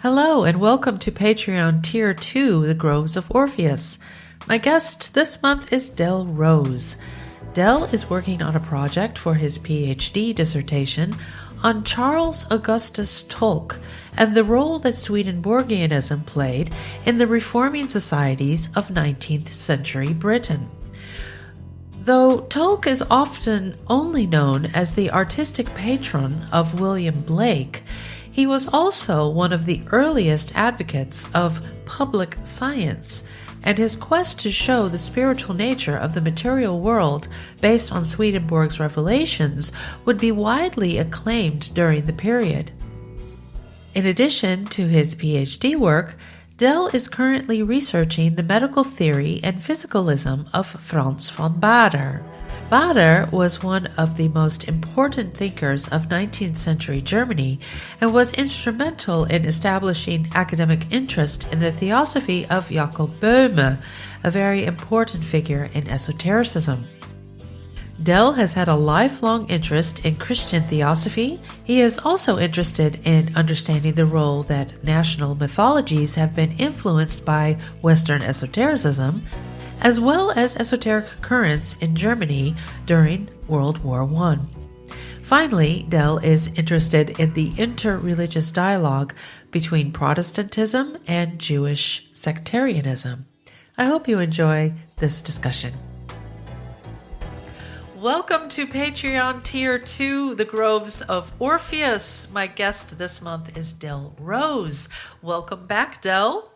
Hello and welcome to Patreon Tier 2, The Groves of Orpheus. My guest this month is Dell Rose. Dell is working on a project for his PhD dissertation on Charles Augustus Tulk and the role that Swedenborgianism played in the reforming societies of 19th century Britain. Though Tulk is often only known as the artistic patron of William Blake, he was also one of the earliest advocates of public science, and his quest to show the spiritual nature of the material world based on Swedenborg's revelations would be widely acclaimed during the period. In addition to his PhD work, Dell is currently researching the medical theory and physicalism of Franz von Baader. Baader was one of the most important thinkers of 19th century Germany and was instrumental in establishing academic interest in the theosophy of Jakob Boehme, a very important figure in esotericism. Dell has had a lifelong interest in Christian theosophy. He is also interested in understanding the role that national mythologies have been influenced by Western esotericism, as well as esoteric currents in Germany during World War I. Finally, Dell is interested in the inter-religious dialogue between Protestantism and Jewish sectarianism. I hope you enjoy this discussion. Welcome to Patreon Tier 2, The Groves of Orpheus. My guest this month is Dell Rose. Welcome back, Dell.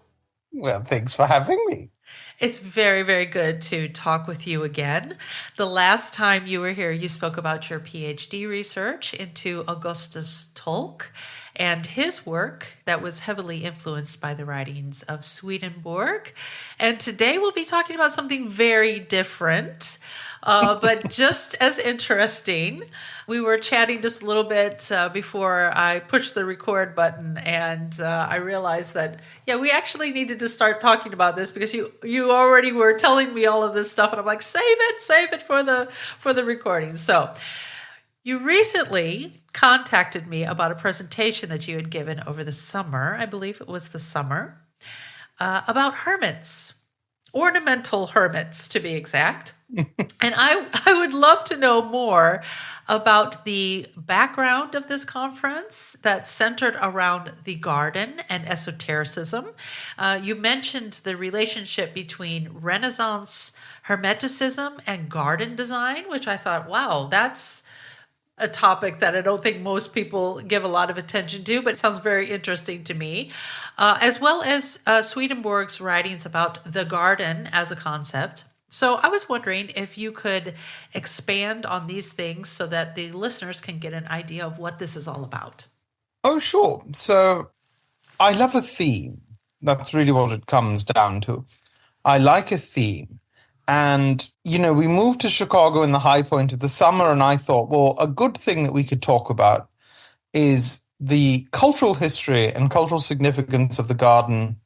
Well, thanks for having me. It's very, very good to talk with you again. The last time you were here, you spoke about your PhD research into Augustus Tulk and his work that was heavily influenced by the writings of Swedenborg. And today we'll be talking about something very different, but just as interesting. We were chatting just a little bit before I pushed the record button, and I realized that, we actually needed to start talking about this because you already were telling me all of this stuff, and I'm like, save it for the recording. So you recently contacted me about a presentation that you had given over the summer, I believe it was the summer, about hermits, ornamental hermits to be exact. And I would love to know more about the background of this conference that centered around the garden and esotericism. You mentioned the relationship between Renaissance Hermeticism and garden design, which I thought, wow, that's a topic that I don't think most people give a lot of attention to, but it sounds very interesting to me, as well as Swedenborg's writings about the garden as a concept. So I was wondering if you could expand on these things so that the listeners can get an idea of what this is all about. Oh, sure. So I love a theme. That's really what it comes down to. I like a theme. And, we moved to Chicago in the high point of the summer, and I thought, well, a good thing that we could talk about is the cultural history and cultural significance of the garden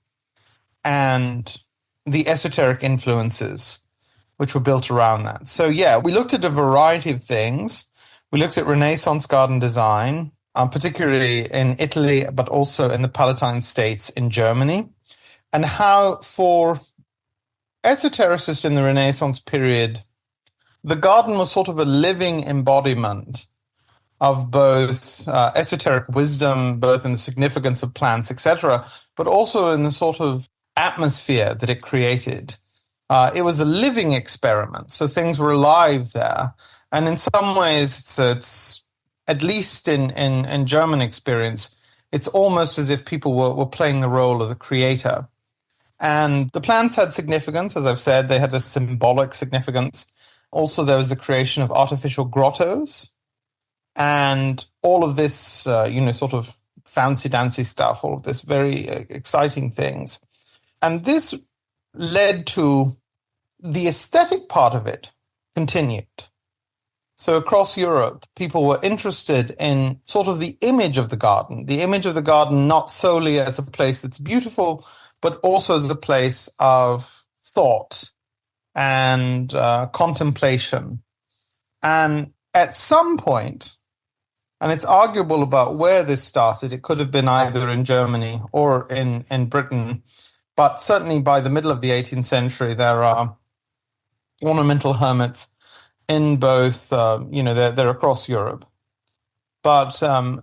and the esoteric influences which were built around that. So, we looked at a variety of things. We looked at Renaissance garden design, particularly in Italy, but also in the Palatine states in Germany, and how for esotericists in the Renaissance period, the garden was sort of a living embodiment of both esoteric wisdom, both in the significance of plants, etc., but also in the sort of atmosphere that it created. It was a living experiment, so things were alive there. And in some ways, it's at least in German experience, it's almost as if people were playing the role of the creator. And the plants had significance, as I've said, they had a symbolic significance. Also, there was the creation of artificial grottos and all of this, sort of fancy-dancy stuff, all of this very exciting things. And this led to the aesthetic part of it continued. So across Europe, people were interested in sort of the image of the garden not solely as a place that's beautiful, but also as a place of thought and contemplation. And at some point, And it's arguable about where this started. It could have been either in Germany or in Britain. But certainly by the middle of the 18th century, there are ornamental hermits in both, they're across Europe. But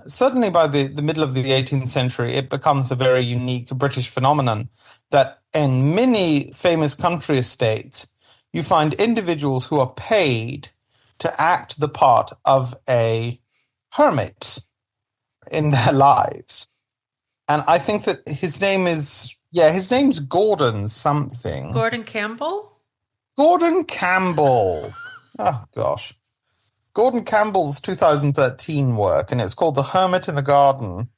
certainly by the middle of the 18th century, it becomes a very unique British phenomenon that in many famous country estates, you find individuals who are paid to act the part of a hermit in their lives. And I think that his name's Gordon something. Gordon Campbell? Gordon Campbell. Oh, gosh. Gordon Campbell's 2013 work, and it's called The Hermit in the Garden.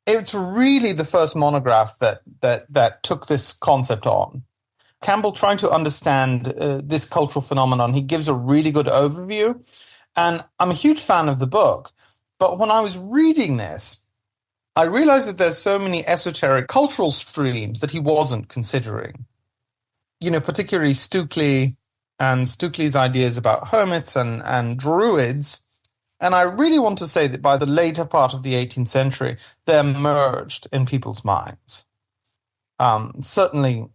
It's really the first monograph that took this concept on. Campbell trying to understand this cultural phenomenon. He gives a really good overview, and I'm a huge fan of the book. But when I was reading this, I realized that there's so many esoteric cultural streams that he wasn't considering. Particularly Stukely and Stukely's ideas about hermits and druids. And I really want to say that by the later part of the 18th century, they're merged in people's minds. Certainly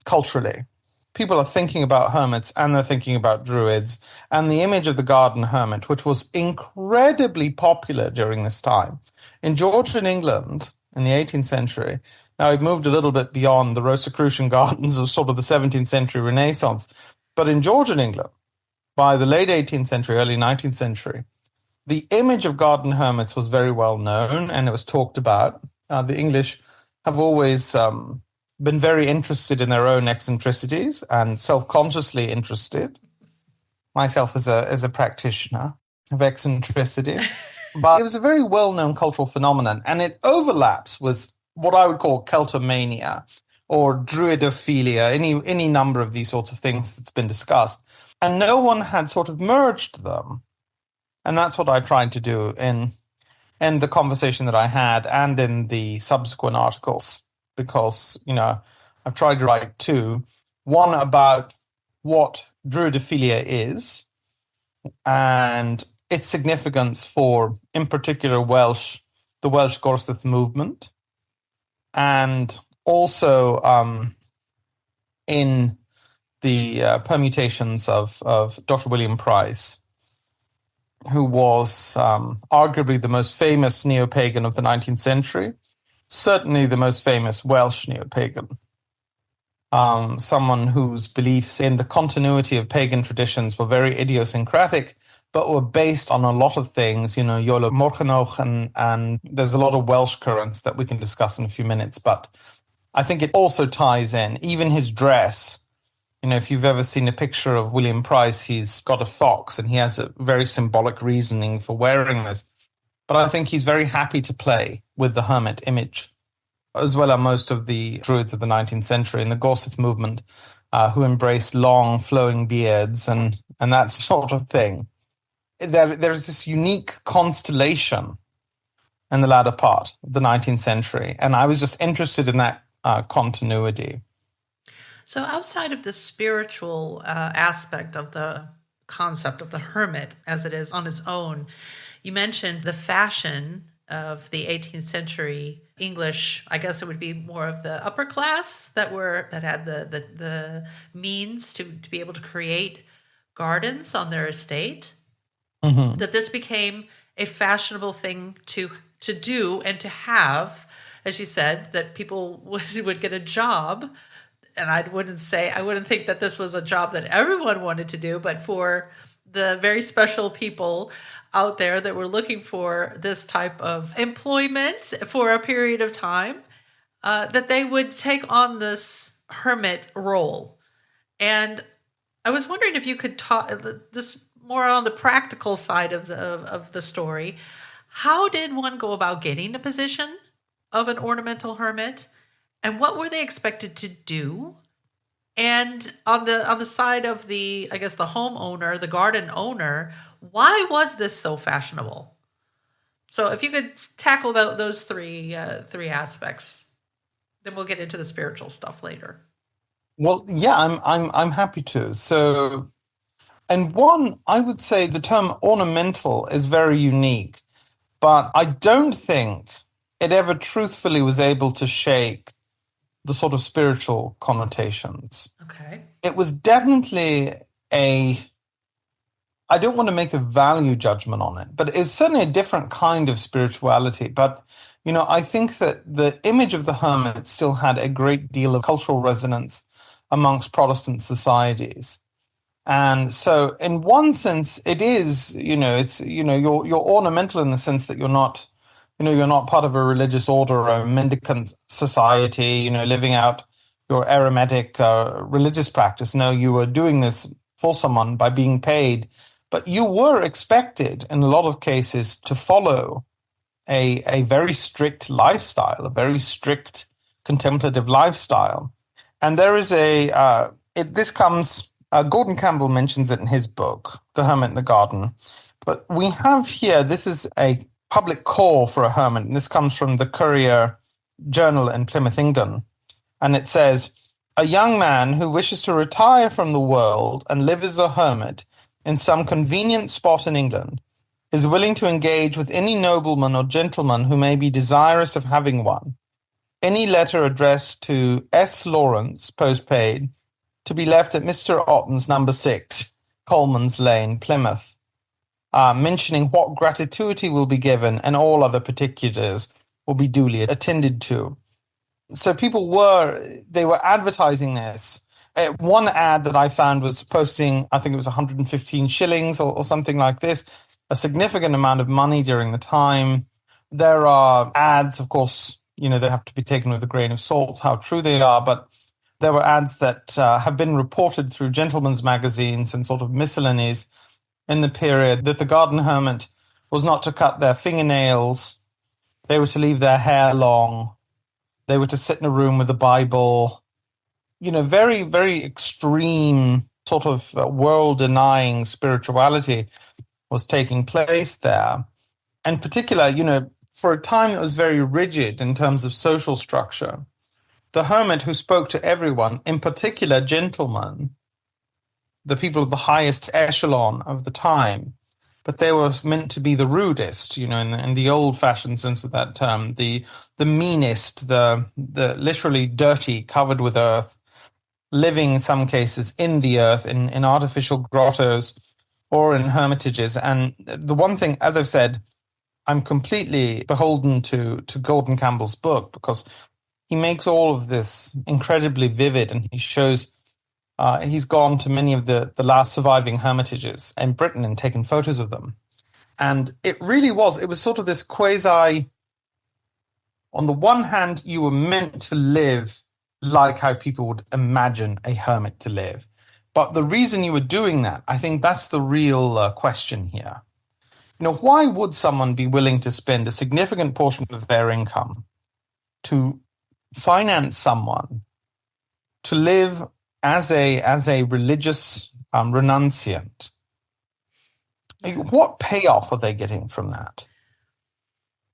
culturally. People are thinking about hermits and they're thinking about druids. And the image of the garden hermit, which was incredibly popular during this time. In Georgian England in the 18th century, now we've moved a little bit beyond the Rosicrucian gardens of sort of the 17th century Renaissance. But in Georgian England, by the late 18th century, early 19th century, the image of garden hermits was very well known and it was talked about. The English have always been very interested in their own eccentricities and self-consciously interested. Myself as a practitioner of eccentricity. But it was a very well-known cultural phenomenon, and it overlaps with what I would call Celtomania or druidophilia, any number of these sorts of things that's been discussed. And no one had sort of merged them. And that's what I tried to do in the conversation that I had and in the subsequent articles, because, I've tried to write two. One about what druidophilia is and its significance for, in particular, the Welsh Gorsedd movement, and also in the permutations of Dr. William Price, who was arguably the most famous neo-pagan of the 19th century, certainly the most famous Welsh neo-pagan, someone whose beliefs in the continuity of pagan traditions were very idiosyncratic, but were based on a lot of things, Iolo Morchenoch, and there's a lot of Welsh currents that we can discuss in a few minutes. But I think it also ties in, even his dress. If you've ever seen a picture of William Price, he's got a fox and he has a very symbolic reasoning for wearing this. But I think he's very happy to play with the hermit image, as well as most of the druids of the 19th century in the Gorsedd movement, who embraced long flowing beards and that sort of thing. There's this unique constellation in the latter part of the 19th century, and I was just interested in that continuity. So outside of the spiritual aspect of the concept of the hermit as it is on its own, you mentioned the fashion of the 18th century English. I guess it would be more of the upper class that had the means to be able to create gardens on their estate. Mm-hmm. That this became a fashionable thing to do and to have, as you said, that people would get a job. And I wouldn't think that this was a job that everyone wanted to do, but for the very special people out there that were looking for this type of employment for a period of time, that they would take on this hermit role. And I was wondering if you could talk just more on the practical side of the story. How did one go about getting a position of an ornamental hermit? And what were they expected to do? And on the side of the homeowner, the garden owner, why was this so fashionable? So if you could tackle those three aspects, then we'll get into the spiritual stuff later. Well, yeah, I'm happy to. So, and one, I would say the term ornamental is very unique But I don't think it ever truthfully was able to shake the sort of spiritual connotations. Okay. It was definitely I don't want to make a value judgment on it, but it's certainly a different kind of spirituality. But, I think that the image of the hermit still had a great deal of cultural resonance amongst Protestant societies. And so in one sense, it is, you're ornamental in the sense that you're not part of a religious order or a mendicant society, living out your eremitic religious practice. No, you were doing this for someone by being paid, but you were expected in a lot of cases to follow a very strict lifestyle, a very strict contemplative lifestyle. And there is Gordon Campbell mentions it in his book, The Hermit in the Garden. But we have here, this is a public call for a hermit, and this comes from the Courier Journal in Plymouth, England. And it says, "A young man who wishes to retire from the world and live as a hermit in some convenient spot in England is willing to engage with any nobleman or gentleman who may be desirous of having one. Any letter addressed to S. Lawrence, postpaid, to be left at Mr. Otton's number 6, Coleman's Lane, Plymouth, mentioning what gratuity will be given and all other particulars will be duly attended to." So people were advertising this. One ad that I found was posting, I think it was 115 shillings or something like this, a significant amount of money during the time. There are ads, of course, they have to be taken with a grain of salt, how true they are, but there were ads that have been reported through gentlemen's magazines and sort of miscellanies in the period that the garden hermit was not to cut their fingernails, they were to leave their hair long, they were to sit in a room with a Bible, very, very extreme sort of world-denying spirituality was taking place there. In particular, for a time that was very rigid in terms of social structure, the hermit who spoke to everyone, in particular gentlemen, the people of the highest echelon of the time, but they were meant to be the rudest, in the old-fashioned sense of that term, the meanest, the literally dirty, covered with earth, living in some cases in the earth, in artificial grottos or in hermitages. And the one thing, as I've said, I'm completely beholden to Gordon Campbell's book because he makes all of this incredibly vivid, and he shows he's gone to many of the last surviving hermitages in Britain and taken photos of them. And it was sort of this quasi, on the one hand, you were meant to live like how people would imagine a hermit to live. But the reason you were doing that, I think that's the real question here. Why would someone be willing to spend a significant portion of their income to finance someone to live as a religious renunciant? What payoff are they getting from that?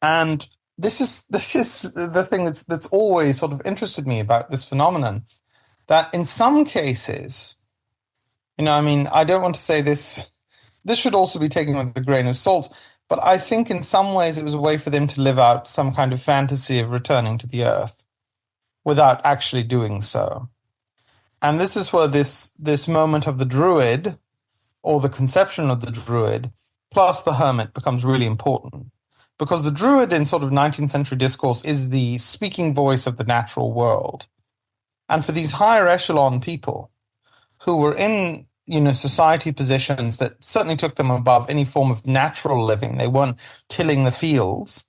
And this is the thing that's always sort of interested me about this phenomenon, that in some cases, I don't want to say this should also be taken with a grain of salt, but I think in some ways it was a way for them to live out some kind of fantasy of returning to the earth without actually doing so. And this is where this moment of the druid, or the conception of the druid, plus the hermit becomes really important. Because the druid in sort of 19th century discourse is the speaking voice of the natural world. And for these higher echelon people who were in, society positions that certainly took them above any form of natural living, they weren't tilling the fields,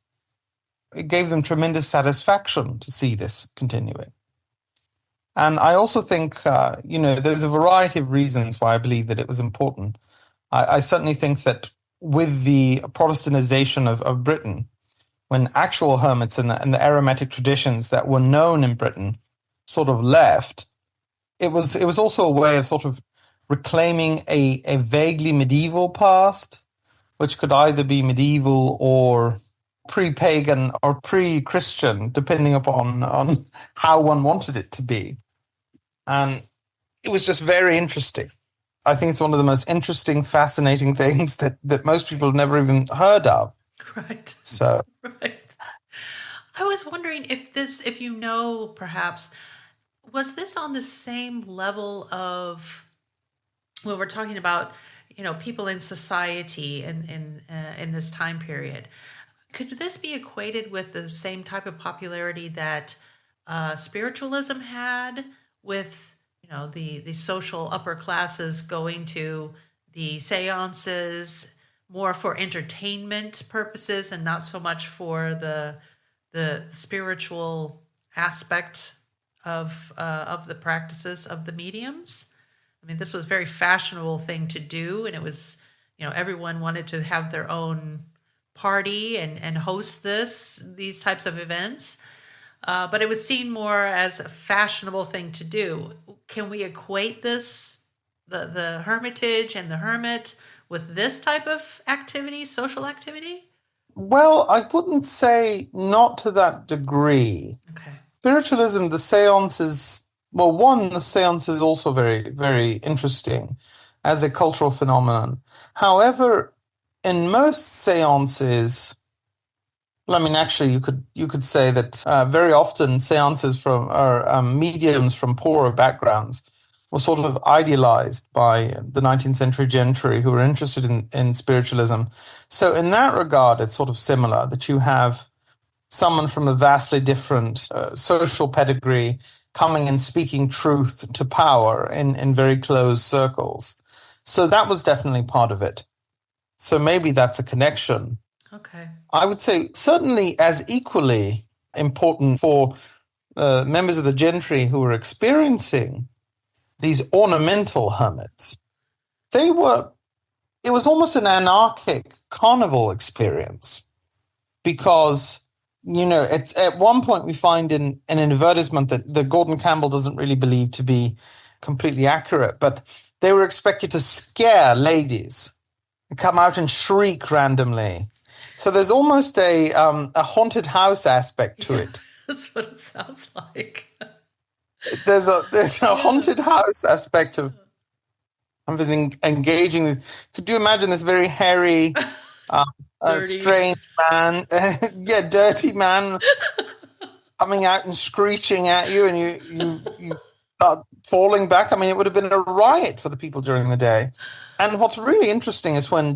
it gave them tremendous satisfaction to see this continuing. And I also think, there's a variety of reasons why I believe that it was important. I certainly think that with the Protestantization of Britain, when actual hermits and the eremitic traditions that were known in Britain sort of left, it was also a way of sort of reclaiming a vaguely medieval past, which could either be medieval or pre-pagan or pre-Christian, depending upon on how one wanted it to be. And it was just very interesting. I think it's one of the most interesting, fascinating things that most people have never even heard of. Right. So, Right. I was wondering if you know, perhaps, was this on the same level of when we're talking about, people in society in this time period? Could this be equated with the same type of popularity that spiritualism had, with the social upper classes going to the seances more for entertainment purposes and not so much for the spiritual aspect of the practices of the mediums? I mean, this was a very fashionable thing to do, and it was, everyone wanted to have their own party and host these types of events. But it was seen more as a fashionable thing to do. Can we equate this, the hermitage and the hermit, with this type of activity, social activity? well, I wouldn't say not to that degree. Okay. Spiritualism, the seances, well, one, the seance is also very, very interesting as a cultural phenomenon. However, in most seances, well, I mean, actually, you could say that very often seances from or mediums from poorer backgrounds were sort of idealized by the 19th century gentry who were interested in spiritualism. So in that regard, it's sort of similar, that you have someone from a vastly different social pedigree coming and speaking truth to power in very closed circles. So that was definitely part of it. So maybe that's a connection. Okay. I would say certainly as equally important for members of the gentry who were experiencing these ornamental hermits. It was almost an anarchic carnival experience because, at one point we find in an advertisement that Gordon Campbell doesn't really believe to be completely accurate, but they were expected to scare ladies and come out and shriek randomly. So there's almost a haunted house aspect to it. That's what it sounds like. There's a haunted house aspect of engaging. Could you imagine this very hairy, strange man, dirty man coming out and screeching at you, and you start falling back? I mean, it would have been a riot for the people during the day. And what's really interesting is when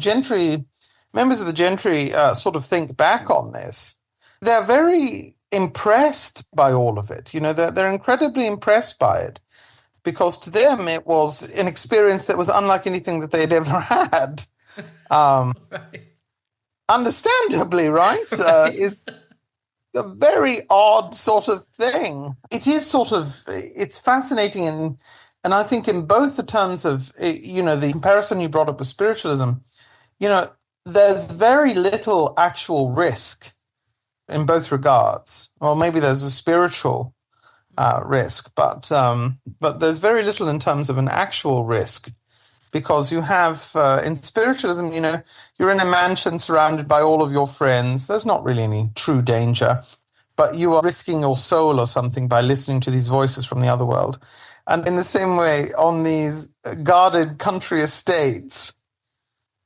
members of the gentry sort of think back on this, they're very impressed by all of it. They're incredibly impressed by it because to them it was an experience that was unlike anything that they'd ever had. Right. Understandably, right? It's a very odd sort of thing. It is it's fascinating, and I think in both the terms of, the comparison you brought up with spiritualism, there's very little actual risk in both regards. Well, maybe there's a spiritual risk, but there's very little in terms of an actual risk, because you have in spiritualism, you're in a mansion surrounded by all of your friends. There's not really any true danger, but you are risking your soul or something by listening to these voices from the other world. And in the same way, on these guarded country estates,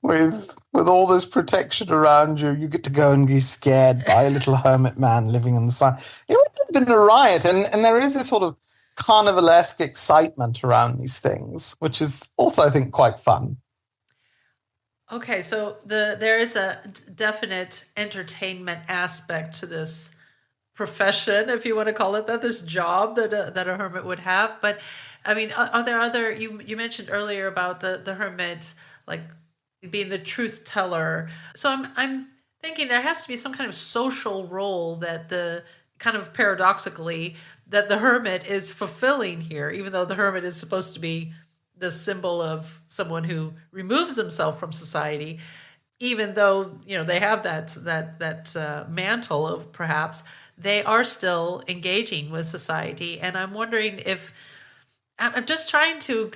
with all this protection around you, you get to go and be scared by a little hermit man living in the sun. It would have been a riot, and there is a sort of carnivalesque excitement around these things, which is also, I think, quite fun. Okay, so there is a definite entertainment aspect to this profession, if you want to call it that, this job that a hermit would have. But I mean, are there other? You mentioned earlier about the hermit, like being the truth teller. So I'm thinking there has to be some kind of social role that the kind of paradoxically that the hermit is fulfilling here, even though the hermit is supposed to be the symbol of someone who removes himself from society. Even though they have that mantle of, perhaps they are still engaging with society. And I'm wondering if I'm just trying to,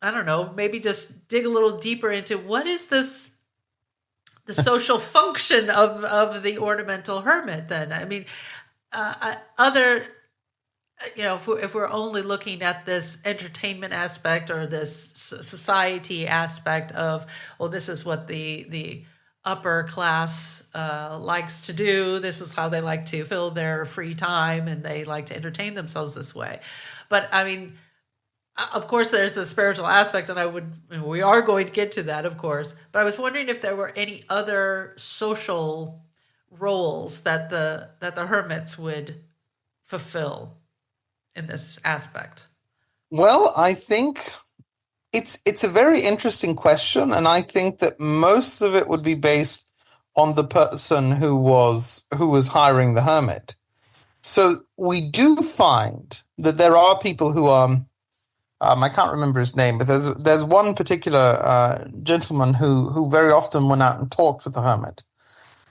I don't know, maybe just dig a little deeper into what is the social function of the ornamental hermit then? I mean, if we're only looking at this entertainment aspect or this society aspect of, well, this is what the upper class likes to do. This is how they like to fill their free time, and they like to entertain themselves this way. But I mean, of course, there's the spiritual aspect, and we are going to get to that, of course. But I was wondering if there were any other social roles that the hermits would fulfill in this aspect. Well, I think it's a very interesting question, and I think that most of it would be based on the person who was hiring the hermit. So we do find that there are people who are I can't remember his name, but there's one particular gentleman who very often went out and talked with the hermit,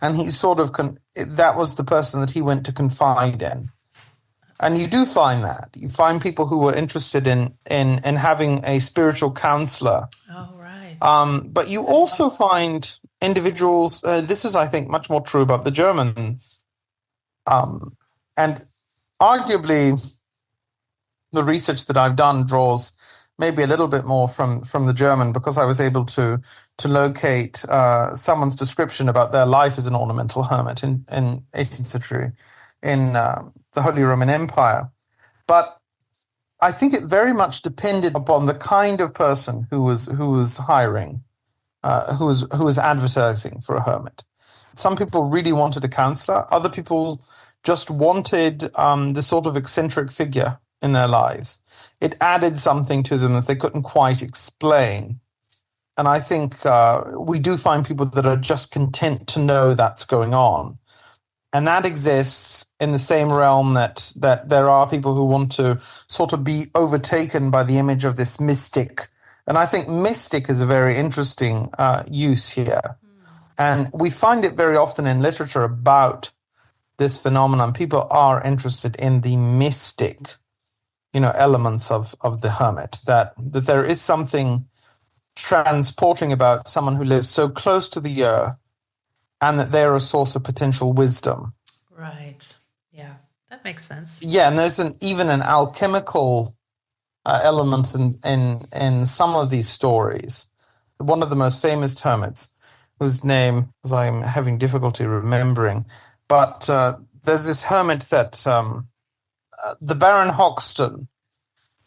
and he sort of that was the person that he went to confide in. And you do find that. You find people who were interested in having a spiritual counselor. Oh, right. But you also find individuals, this is, I think, much more true about the German. And arguably, the research that I've done draws maybe a little bit more from the German, because I was able to locate someone's description about their life as an ornamental hermit in 18th century in the Holy Roman Empire. But I think it very much depended upon the kind of person who was hiring, who was advertising for a hermit. Some people really wanted a counselor. Other people just wanted this sort of eccentric figure in their lives. It added something to them that they couldn't quite explain. And I think we do find people that are just content to know that's going on. And that exists in the same realm that there are people who want to sort of be overtaken by the image of this mystic. And I think mystic is a very interesting use here. And we find it very often in literature about this phenomenon. People are interested in the mystic, elements of the hermit, that there is something transporting about someone who lives so close to the earth, and that they're a source of potential wisdom. Right. Yeah, that makes sense. Yeah, and there's even an alchemical element in some of these stories. One of the most famous hermits, whose name, as I'm having difficulty remembering, but there's this hermit that the Baron Hoxton,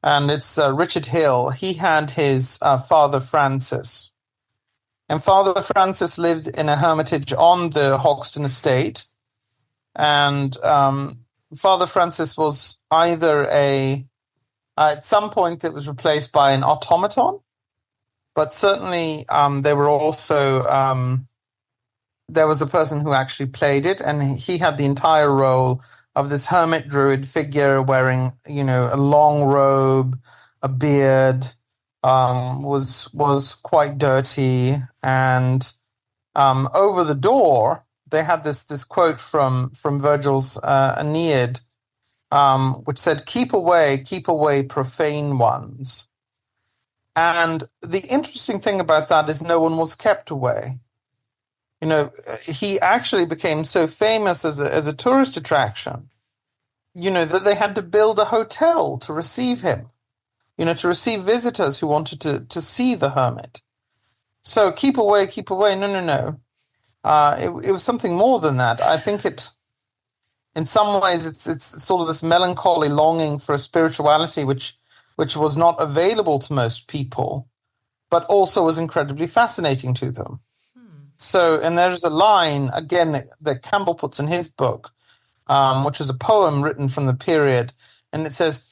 and it's Richard Hill. He had his Father Francis. And Father Francis lived in a hermitage on the Hoxton estate. And Father Francis was either at some point it was replaced by an automaton, but certainly there were also, there was a person who actually played it, and he had the entire role of this hermit druid figure wearing, a long robe, a beard, was quite dirty, and over the door they had this quote from Virgil's Aeneid, which said, keep away, profane ones." And the interesting thing about that is no one was kept away. He actually became so famous as a tourist attraction, that they had to build a hotel to receive him, to receive visitors who wanted to see the hermit. So keep away. No. It was something more than that. I think in some ways, it's sort of this melancholy longing for a spirituality which was not available to most people, but also was incredibly fascinating to them. So, and there's a line, again, that Campbell puts in his book, which is a poem written from the period, and it says,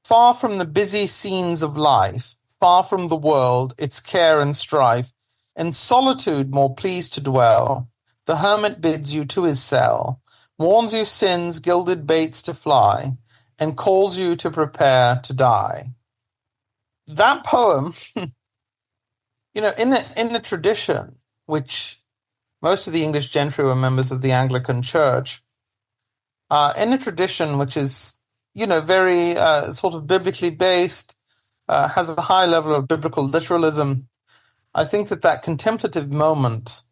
"Far from the busy scenes of life, far from the world, its care and strife, in solitude more pleased to dwell, the hermit bids you to his cell, warns you sin's gilded baits to fly, and calls you to prepare to die." That poem, in the tradition, which most of the English gentry were members of the Anglican Church, in a tradition which is, very sort of biblically based, has a high level of biblical literalism, I think that contemplative moment,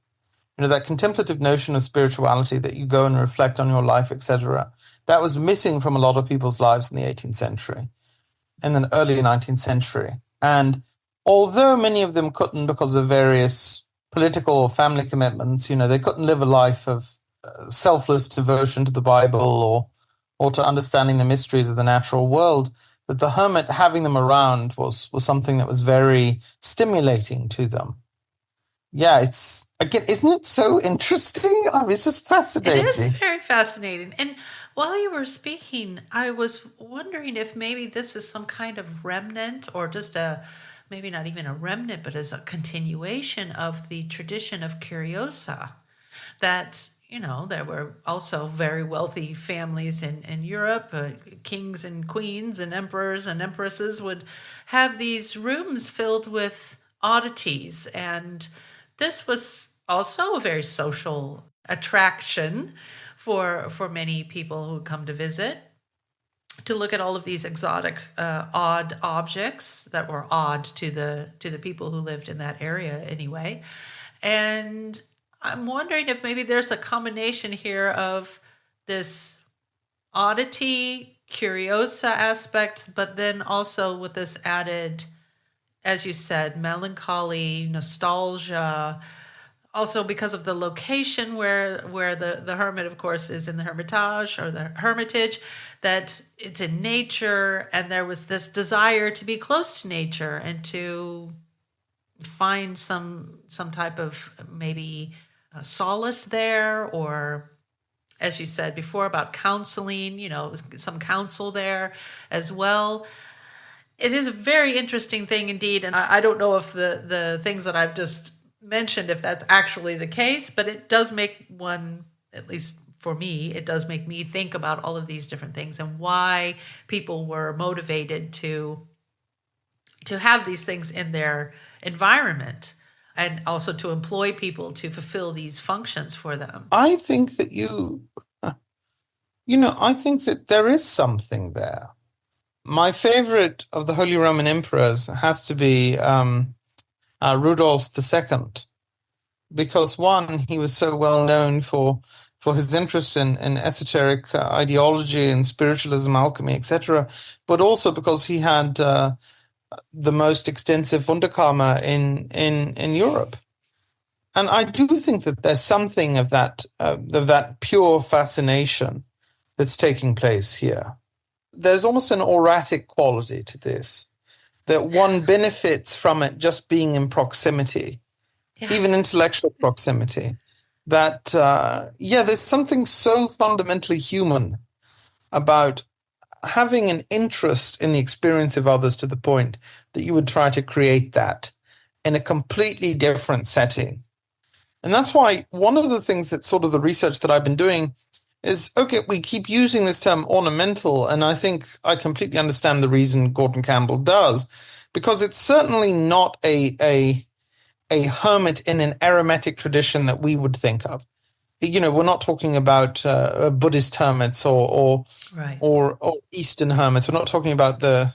that contemplative notion of spirituality, that you go and reflect on your life, etc., that was missing from a lot of people's lives in the 18th century and then early 19th century. And although many of them couldn't because of various political or family commitments. You know, they couldn't live a life of selfless devotion to the Bible or to understanding the mysteries of the natural world. That the hermit, having them around was something that was very stimulating to them. Yeah, it's, again, isn't it so interesting? I mean, it's just fascinating. It is very fascinating. And while you were speaking, I was wondering if maybe this is some kind of remnant, or just maybe not even a remnant, but as a continuation of the tradition of curiosa. That, you know, there were also very wealthy families in Europe, kings and queens and emperors and empresses would have these rooms filled with oddities. And this was also a very social attraction for many people who would come to visit, to look at all of these exotic, odd objects that were odd to the people who lived in that area anyway. And I'm wondering if maybe there's a combination here of this oddity, curiosa aspect, but then also with this added, as you said, melancholy, nostalgia, also because of the location where the hermit, of course, is in the hermitage or the hermitage, that it's in nature, and there was this desire to be close to nature and to find some type of maybe solace there, or, as you said before, about counseling, you know, some counsel there as well. It is a very interesting thing indeed, and I don't know if the things that I've just mentioned, if that's actually the case, but it does make one, at least for me, it does make me think about all of these different things and why people were motivated to have these things in their environment, and also to employ people to fulfill these functions for them. I think that I think that there is something there. My favorite of the Holy Roman Emperors has to be Rudolf II, because one, he was so well known for his interest in esoteric ideology and spiritualism, alchemy, etc., but also because he had the most extensive Wunderkammer in Europe. And I do think that there's something of that pure fascination that's taking place here. There's almost an auratic quality to this, that one benefits from it just being in proximity, even intellectual proximity. That, there's something so fundamentally human about having an interest in the experience of others to the point that you would try to create that in a completely different setting. And that's why one of the things that sort of the research that I've been doing is, okay, we keep using this term ornamental, and I think I completely understand the reason Gordon Campbell does, because it's certainly not a hermit in an aromatic tradition that we would think of. You know, we're not talking about Buddhist hermits or Eastern hermits. We're not talking about the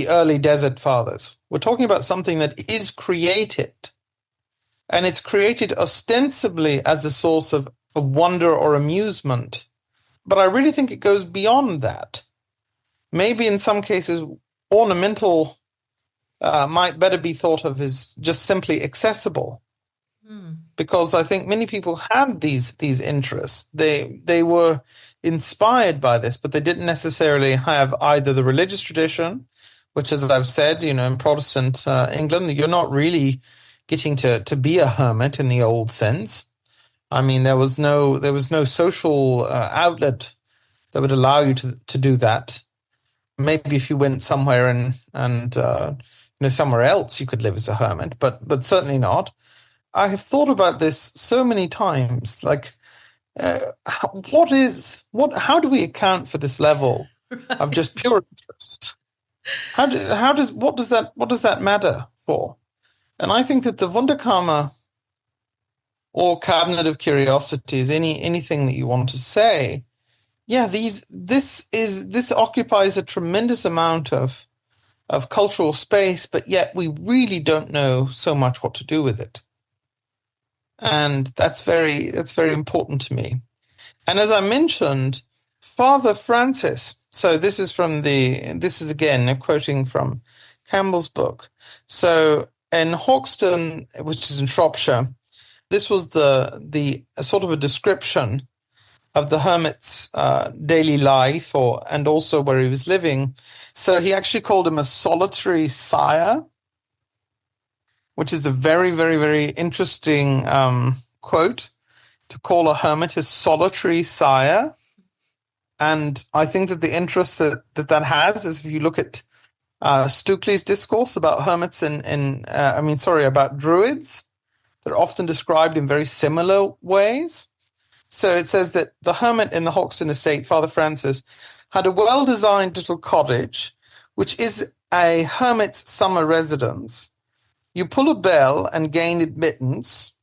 early desert fathers. We're talking about something that is created, and it's created ostensibly as a source of wonder or amusement. But I really think it goes beyond that. Maybe in some cases, ornamental might better be thought of as just simply accessible. Because I think many people had these interests. They were inspired by this, but they didn't necessarily have either the religious tradition, which, as I've said, you know, in Protestant England, you're not really getting to be a hermit in the old sense. I mean, there was no social outlet that would allow you to do that. Maybe if you went somewhere and somewhere else, you could live as a hermit, but certainly not. I have thought about this so many times. Like, how do we account for this level of just pure interest? What does that matter for? And I think that the Wunderkammer, or cabinet of curiosities, anything that you want to say, this occupies a tremendous amount of cultural space, but yet we really don't know so much what to do with it. And that's very important to me. And as I mentioned, Father Francis, so this is again quoting from Campbell's book. So in Hawkston, which is in Shropshire, this was the sort of a description of the hermit's daily life, and also where he was living. So he actually called him a solitary sire, which is a very, very, very interesting quote, to call a hermit a solitary sire. And I think that the interest that has is, if you look at Stukely's discourse about hermits about druids, they're often described in very similar ways. So it says that the hermit in the Hoxton estate, Father Francis, had a well-designed little cottage, which is a hermit's summer residence. You pull a bell and gain admittance.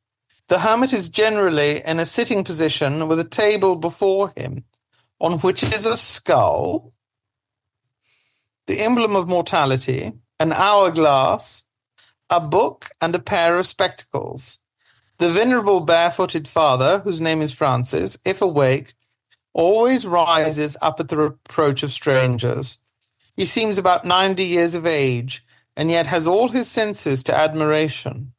The hermit is generally in a sitting position with a table before him, on which is a skull, the emblem of mortality, an hourglass, a book, and a pair of spectacles. The venerable barefooted father, whose name is Francis, if awake, always rises up at the reproach of strangers. He seems about 90 years of age, and yet has all his senses to admiration.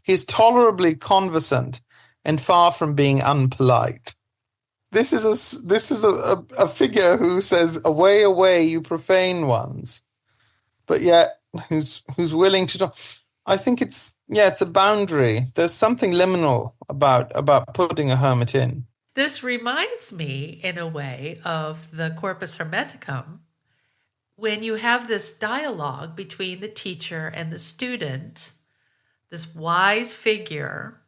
He is tolerably conversant, and far from being unpolite. This is a figure who says, "Away, away, you profane ones," but yet who's willing to talk. I think it's a boundary. There's something liminal about putting a hermit in. This reminds me, in a way, of the Corpus Hermeticum, when you have this dialogue between the teacher and the student, this wise figure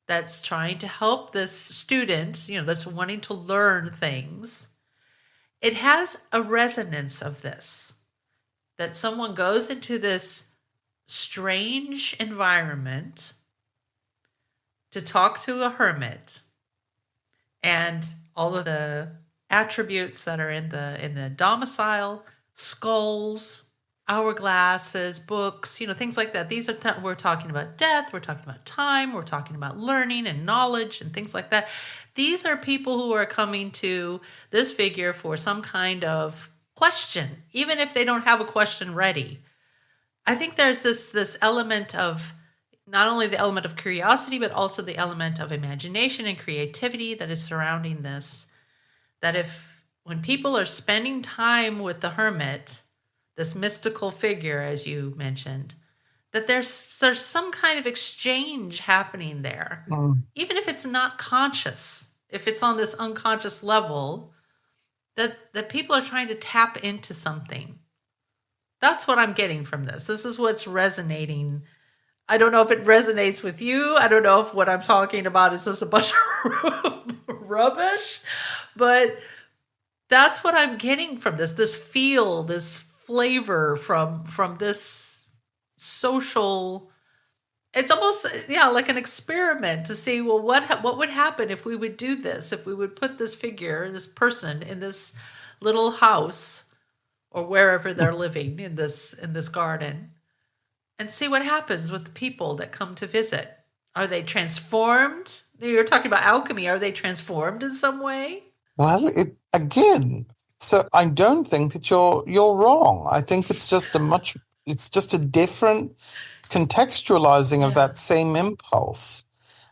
that's trying to help this student, that's wanting to learn things. It has a resonance of this, that someone goes into this strange environment to talk to a hermit, and all of the attributes that are in the domicile, skulls, hourglasses, books, things like that. These are we're talking about death, we're talking about time, we're talking about learning and knowledge and things like that. These are people who are coming to this figure for some kind of question, even if they don't have a question ready. I think there's this element of not only the element of curiosity, but also the element of imagination and creativity that is surrounding this. That when people are spending time with the hermit, this mystical figure, as you mentioned, that there's some kind of exchange happening there. Even if it's not conscious, if it's on this unconscious level, that people are trying to tap into something. That's what I'm getting from this. This is what's resonating. I don't know if it resonates with you. I don't know if what I'm talking about is just a bunch of rubbish, but that's what I'm getting from this feel, this flavor from this social. It's almost like an experiment to see, well, what would happen if we would do this, if we would put this figure, this person, in this little house or wherever they're living in this garden, and see what happens with the people that come to visit. Are they transformed? You're talking about alchemy. Are they transformed in some way? Well, so I don't think that you're wrong. I think it's just a different contextualizing of that same impulse.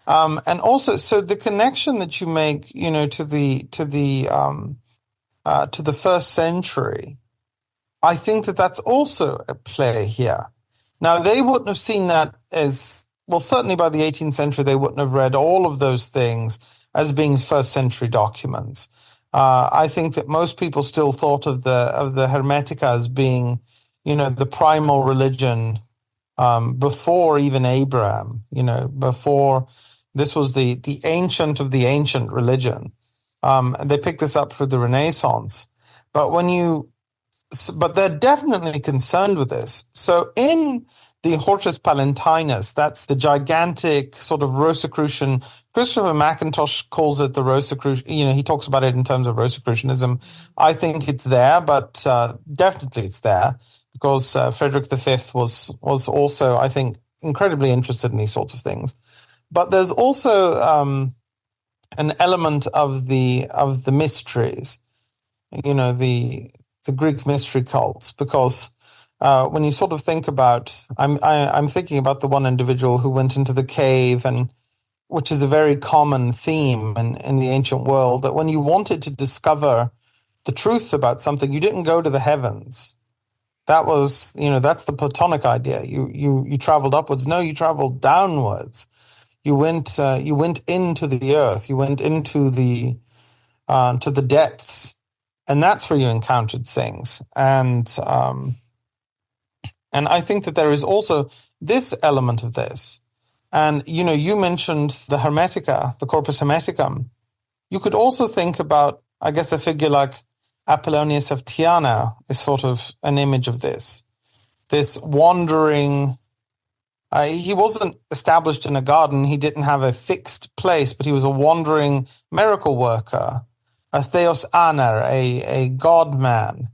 And also, so the connection that you make, to the first century, I think that that's also at play here. Now, they wouldn't have seen that as, well, certainly by the 18th century, they wouldn't have read all of those things as being first century documents. I think that most people still thought of the Hermetica as being, the primal religion before even Abraham, before this was the ancient of the ancient religion. They picked this up for the Renaissance. But they're definitely concerned with this. So in the Hortus Palentinus, that's the gigantic sort of Rosicrucian. Christopher McIntosh calls it the Rosicrucian. He talks about it in terms of Rosicrucianism. I think it's there, but definitely it's there because Frederick V was also, I think, incredibly interested in these sorts of things. But there's also an element of the mysteries. The Greek mystery cults, because when you sort of think about, I'm thinking about the one individual who went into the cave, and which is a very common theme in the ancient world, that when you wanted to discover the truth about something, you didn't go to the heavens. That was, that's the Platonic idea. You traveled upwards. No, you traveled downwards. You went into the earth. You went into the to the depths, and that's where you encountered things. And I think that there is also this element of this. And you mentioned the Hermetica, the Corpus Hermeticum. You could also think about, I guess, a figure like Apollonius of Tyana is sort of an image of this. This wandering, he wasn't established in a garden, he didn't have a fixed place, but he was a wandering miracle worker, a theos aner, a god man,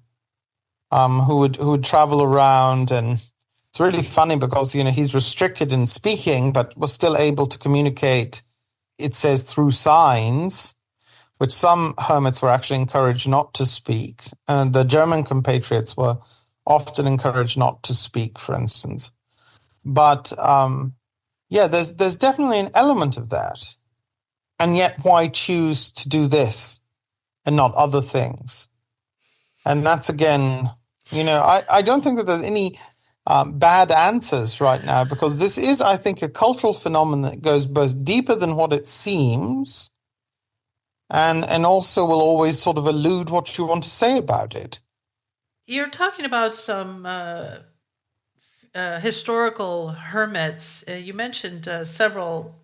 who would travel around. And it's really funny because, he's restricted in speaking, but was still able to communicate, it says, through signs, which some hermits were actually encouraged not to speak. And the German compatriots were often encouraged not to speak, for instance. But there's definitely an element of that. And yet, why choose to do this and not other things? And that's, again, I don't think that there's any bad answers right now, because this is, I think, a cultural phenomenon that goes both deeper than what it seems, and also will always sort of elude what you want to say about it. You're talking about some historical hermits. You mentioned several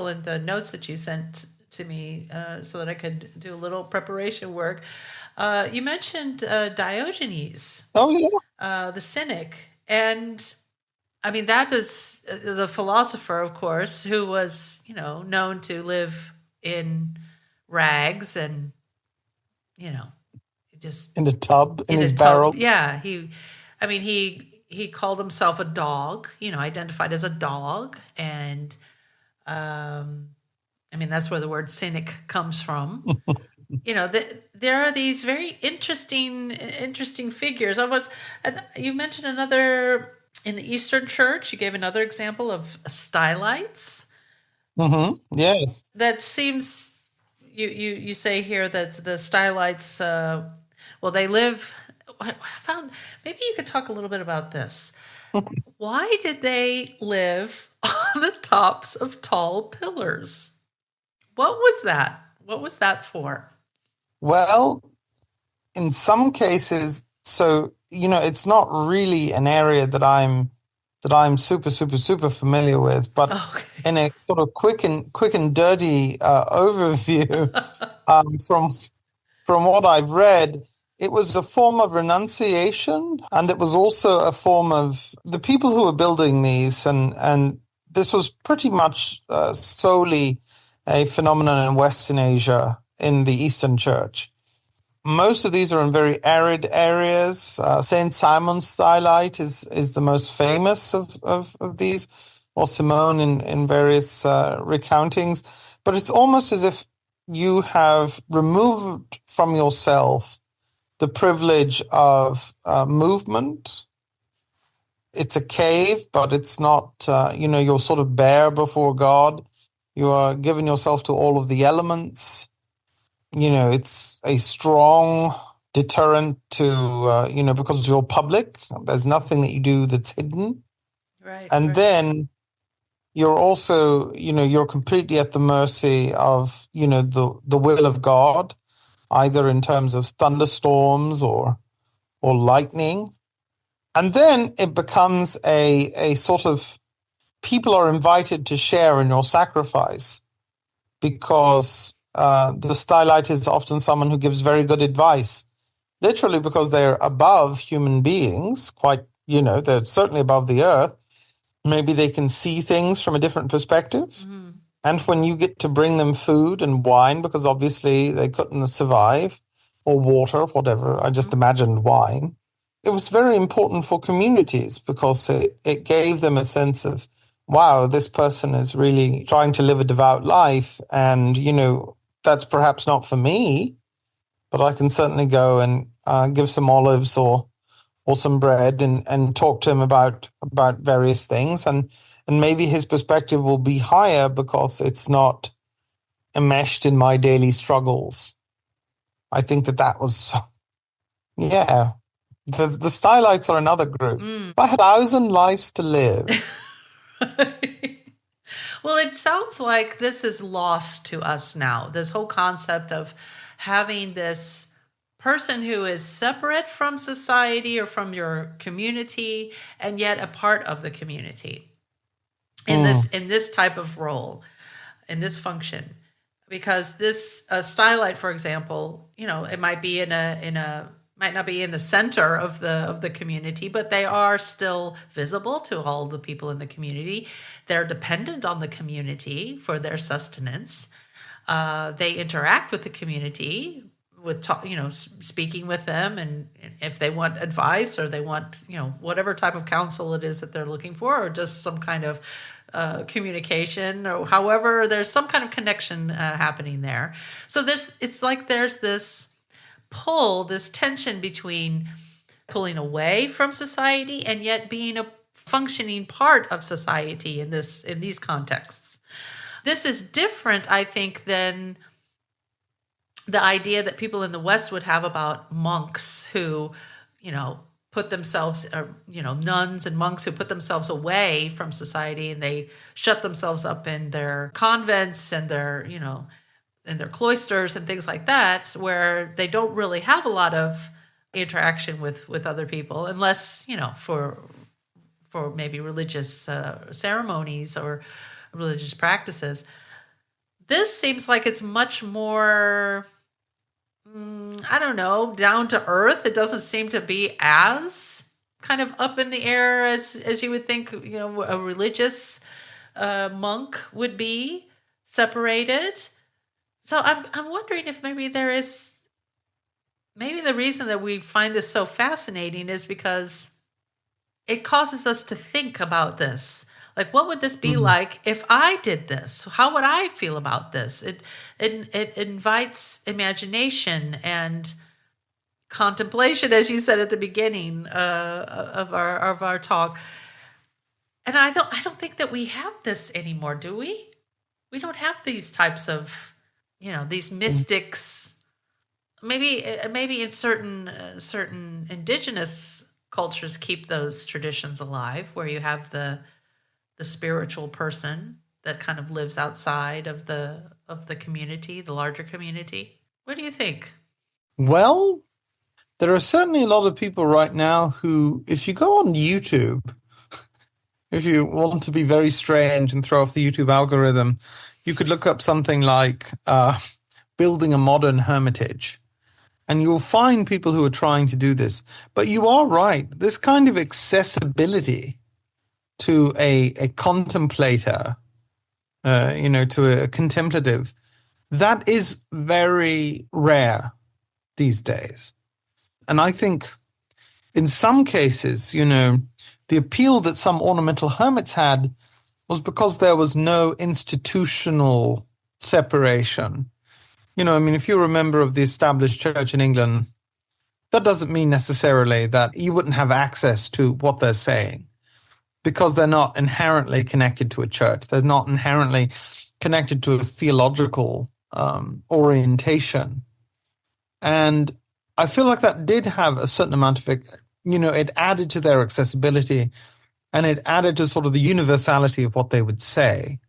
in the notes that you sent to me so that I could do a little preparation work. You mentioned Diogenes. Oh, yeah. The cynic. And I mean, that is the philosopher, of course, who was, known to live in rags and, just in a tub, in his barrel. Yeah. He called himself a dog, identified as a dog. And, that's where the word cynic comes from. There are these very interesting figures. You mentioned another in the Eastern Church. You gave another example of stylites. Mm-hmm. Yes. That seems. You say here that the stylites. They live. I found maybe you could talk a little bit about this. Why did they live on the tops of tall pillars? What was that? What was that for? Well, in some cases, so it's not really an area that I'm super familiar with, but in a sort of quick and dirty overview, from what I've read, it was a form of renunciation, and it was also a form of the people who were building these, and this was pretty much solely a phenomenon in Western Asia, in the Eastern Church. Most of these are in very arid areas. Saint Simon's stylite is the most famous of these, or Simone in various recountings. But it's almost as if you have removed from yourself the privilege of movement. It's a cave, but it's not, you're sort of bare before God. You are giving yourself to all of the elements. It's a strong deterrent to, because you're public. There's nothing that you do that's hidden. Right. And right. then you're also, you're completely at the mercy of, the will of God, either in terms of thunderstorms or lightning. And then it becomes a sort of, people are invited to share in your sacrifice, because the stylite is often someone who gives very good advice, literally because they're above human beings, they're certainly above the earth. Maybe they can see things from a different perspective. Mm-hmm. And when you get to bring them food and wine, because obviously they couldn't survive, or water, whatever, I just imagined wine. It was very important for communities, because it gave them a sense of, wow, this person is really trying to live a devout life. And, that's perhaps not for me, but I can certainly go and give some olives or or some bread and talk to him about various things. And maybe his perspective will be higher because it's not enmeshed in my daily struggles. I think that was, yeah. The Stylites are another group. If I had 1,000 lives to live. Well, it sounds like this is lost to us now. This whole concept of having this person who is separate from society or from your community and yet a part of the community in this type of role, in this function. Because this Stylite, for example, it might be might not be in the center of the community, but they are still visible to all the people in the community. They're dependent on the community for their sustenance. They interact with the community with speaking with them, and if they want advice or they want whatever type of counsel it is that they're looking for, or just some kind of communication, or however, there's some kind of connection happening there. So it's like there's this pull, this tension between pulling away from society and yet being a functioning part of society in these contexts. This is different, I think, than the idea that people in the West would have about monks who, put themselves, nuns and monks who put themselves away from society, and they shut themselves up in their convents and their cloisters and things like that, where they don't really have a lot of interaction with other people, unless, for maybe religious ceremonies or religious practices. This seems like it's much more, down to earth. It doesn't seem to be as kind of up in the air as you would think, a religious monk would be separated. So I'm wondering if maybe the reason that we find this so fascinating is because it causes us to think about this. Like, what would this be like if I did this? How would I feel about this? It invites imagination and contemplation, as you said at the beginning of our talk. And I don't think that we have this anymore, do we? We don't have these types of these mystics. Maybe in certain indigenous cultures keep those traditions alive, where you have the spiritual person that kind of lives outside of the community, the larger community. What do you think? Well, there are certainly a lot of people right now who, if you go on YouTube, if you want to be very strange and throw off the YouTube algorithm, you could look up something like building a modern hermitage, and you'll find people who are trying to do this. But you are right. This kind of accessibility to a contemplator, to a contemplative, that is very rare these days. And I think in some cases, the appeal that some ornamental hermits had was because there was no institutional separation. If you're a member of the established church in England, that doesn't mean necessarily that you wouldn't have access to what they're saying, because they're not inherently connected to a church. They're not inherently connected to a theological orientation. And I feel like that did have a certain amount of, it added to their accessibility, and it added to sort of the universality of what they would say.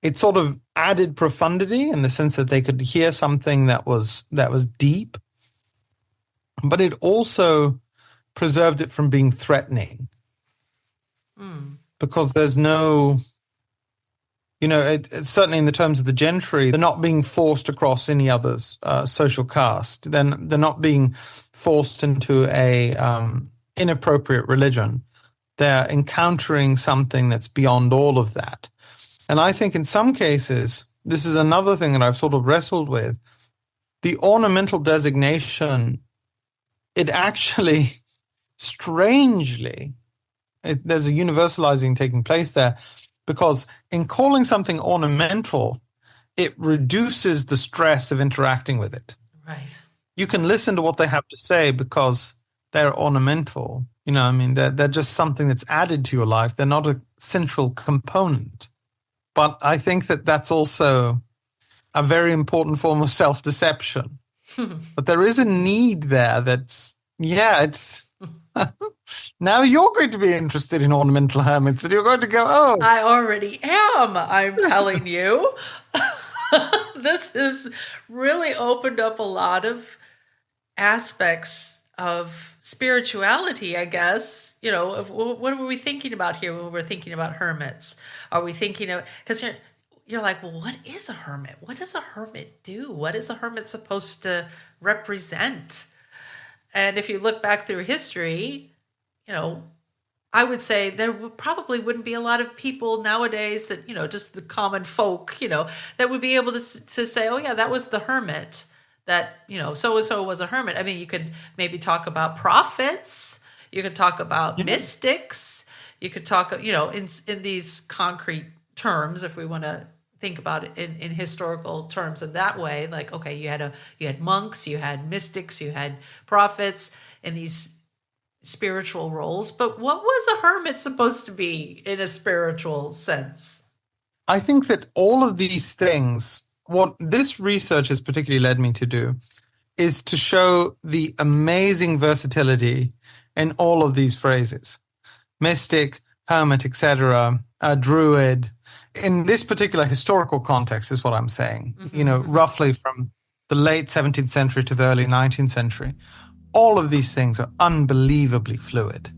It sort of added profundity in the sense that they could hear something that was deep, but it also preserved it from being threatening. Because there's no, certainly in the terms of the gentry, they're not being forced across any other's social caste. Then they're not being forced into a inappropriate religion. They're encountering something that's beyond all of that. And I think in some cases, this is another thing that I've sort of wrestled with. The ornamental designation, it actually, strangely, there's a universalizing taking place there, because in calling something ornamental, it reduces the stress of interacting with it. Right. You can listen to what they have to say because they're ornamental. You know, I mean, they're just something that's added to your life. They're not a central component. But I think that that's also a very important form of self-deception. But there is a need there that's, it's... Now you're going to be interested in ornamental hermits, and you're going to go, oh. I already am, I'm telling you. This has really opened up a lot of aspects of spirituality, I guess. You know, what were we thinking about here when we were thinking about hermits? Are we thinking of, because you're like, well, what is a hermit? What does a hermit do? What is a hermit supposed to represent? And if you look back through history, you know, I would say there probably wouldn't be a lot of people nowadays that, you know, just the common folk, you know, that would be able to say, oh yeah, that was the hermit, that, you know, so-and-so was a hermit. I mean, you could maybe talk about prophets, you could talk about mystics, you could talk, you know, in these concrete terms, if we want to think about it in historical terms in that way. Like, okay, you had monks, you had mystics, you had prophets in these spiritual roles, but what was a hermit supposed to be in a spiritual sense? I think that all of these things, what this research has particularly led me to do, is to show the amazing versatility in all of these phrases. Mystic, hermit, etc., druid. In this particular historical context is what I'm saying, you know, roughly from the late 17th century to the early 19th century. All of these things are unbelievably fluid.